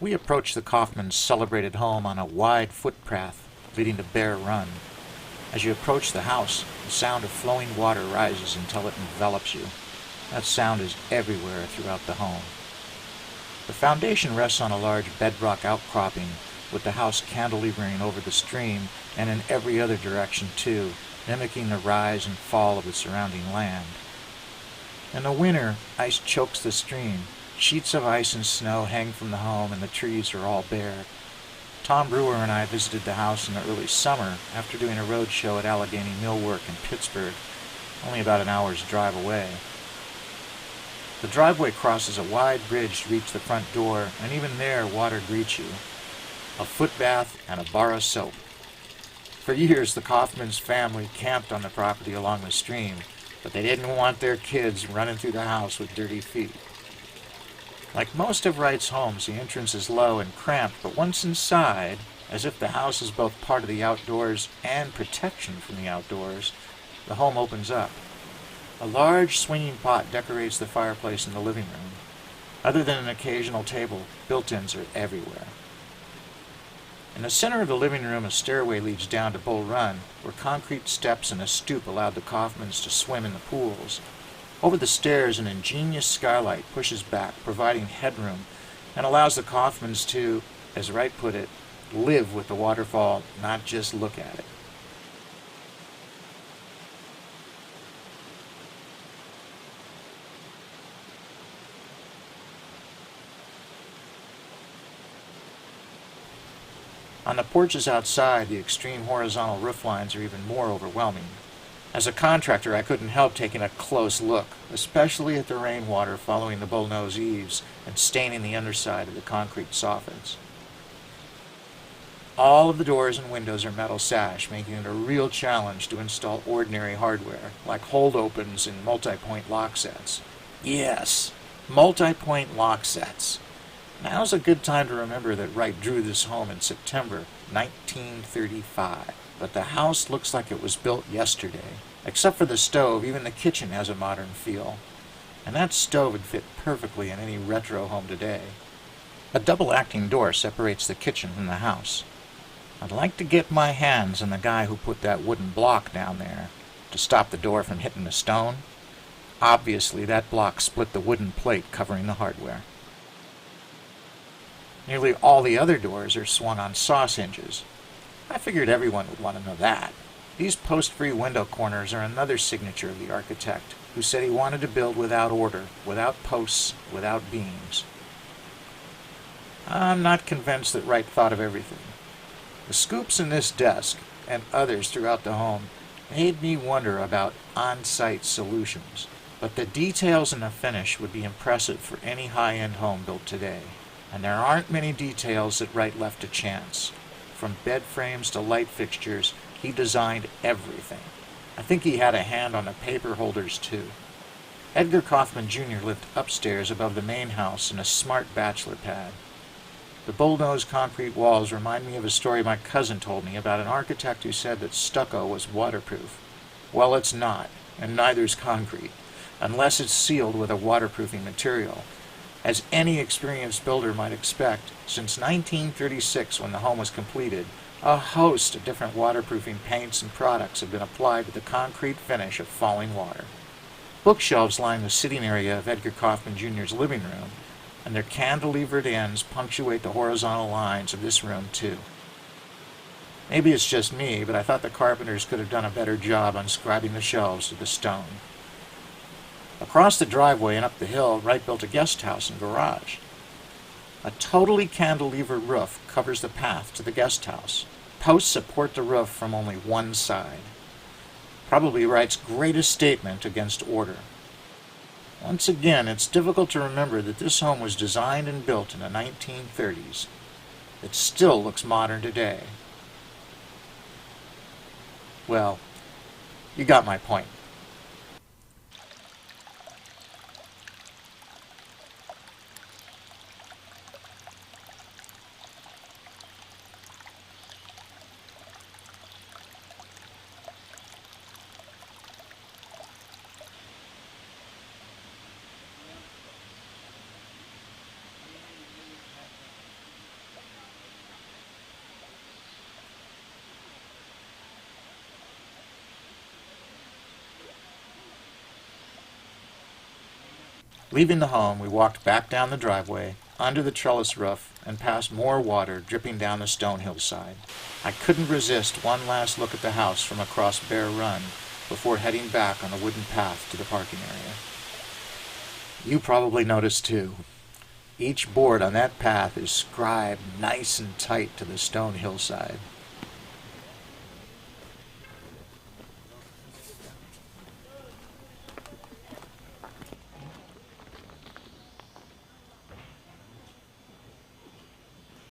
We approached the Kaufmans' celebrated home on a wide footpath leading to Bear Run. As you approach the house, the sound of flowing water rises until it envelops you. That sound is everywhere throughout the home. The foundation rests on a large bedrock outcropping, with the house cantilevering over the stream and in every other direction too, mimicking the rise and fall of the surrounding land. In the winter, ice chokes the stream. Sheets of ice and snow hang from the home, and the trees are all bare. Tom Brewer and I visited the house in the early summer after doing a road show at Allegheny Millwork in Pittsburgh, only about an hour's drive away. The driveway crosses a wide bridge to reach the front door, and even there water greets you. A foot bath and a bar of soap. For years, the Kaufmans family camped on the property along the stream, but they didn't want their kids running through the house with dirty feet. Like most of Wright's homes, the entrance is low and cramped, but once inside, as if the house is both part of the outdoors and protection from the outdoors, the home opens up. A large swinging pot decorates the fireplace in the living room. Other than an occasional table, built-ins are everywhere. In the center of the living room, a stairway leads down to Bull Run, where concrete steps and a stoop allowed the Kaufmans to swim in the pools. Over the stairs, an ingenious skylight pushes back, providing headroom, and allows the Kaufmans to, as Wright put it, live with the waterfall, not just look at it. On the porches outside, the extreme horizontal roof lines are even more overwhelming. As a contractor, I couldn't help taking a close look, especially at the rainwater following the bullnose eaves and staining the underside of the concrete soffits. All of the doors and windows are metal sash, making it a real challenge to install ordinary hardware, like hold-opens and multi-point lock sets. Yes, multi-point lock sets. Now's a good time to remember that Wright drew this home in September 1935. But the house looks like it was built yesterday. Except for the stove, even the kitchen has a modern feel. And that stove would fit perfectly in any retro home today. A double-acting door separates the kitchen from the house. I'd like to get my hands on the guy who put that wooden block down there to stop the door from hitting the stone. Obviously, that block split the wooden plate covering the hardware. Nearly all the other doors are swung on sauce hinges. I figured everyone would want to know that. These post-free window corners are another signature of the architect, who said he wanted to build without order, without posts, without beams. I'm not convinced that Wright thought of everything. The scoops in this desk, and others throughout the home, made me wonder about on-site solutions, but the details in the finish would be impressive for any high-end home built today. And there aren't many details that Wright left to chance. From bed frames to light fixtures, he designed everything. I think he had a hand on the paper holders too. Edgar Kaufman Jr. lived upstairs above the main house in a smart bachelor pad. The bullnose concrete walls remind me of a story my cousin told me about an architect who said that stucco was waterproof. Well, it's not, and neither's concrete, unless it's sealed with a waterproofing material. As any experienced builder might expect, since 1936, when the home was completed, a host of different waterproofing paints and products have been applied to the concrete finish of FallingWater. Bookshelves line the sitting area of Edgar Kaufman Jr.'s living room, and their cantilevered ends punctuate the horizontal lines of this room too. Maybe it's just me, but I thought the carpenters could have done a better job on scribing the shelves to the stone. Across the driveway and up the hill, Wright built a guest house and garage. A totally cantilevered roof covers the path to the guest house. Posts support the roof from only one side. Probably Wright's greatest statement against order. Once again, it's difficult to remember that this home was designed and built in the 1930s. It still looks modern today. Well, you got my point. Leaving the home, we walked back down the driveway, under the trellis roof, and past more water dripping down the stone hillside. I couldn't resist one last look at the house from across Bear Run before heading back on the wooden path to the parking area. You probably noticed too. Each board on that path is scribed nice and tight to the stone hillside.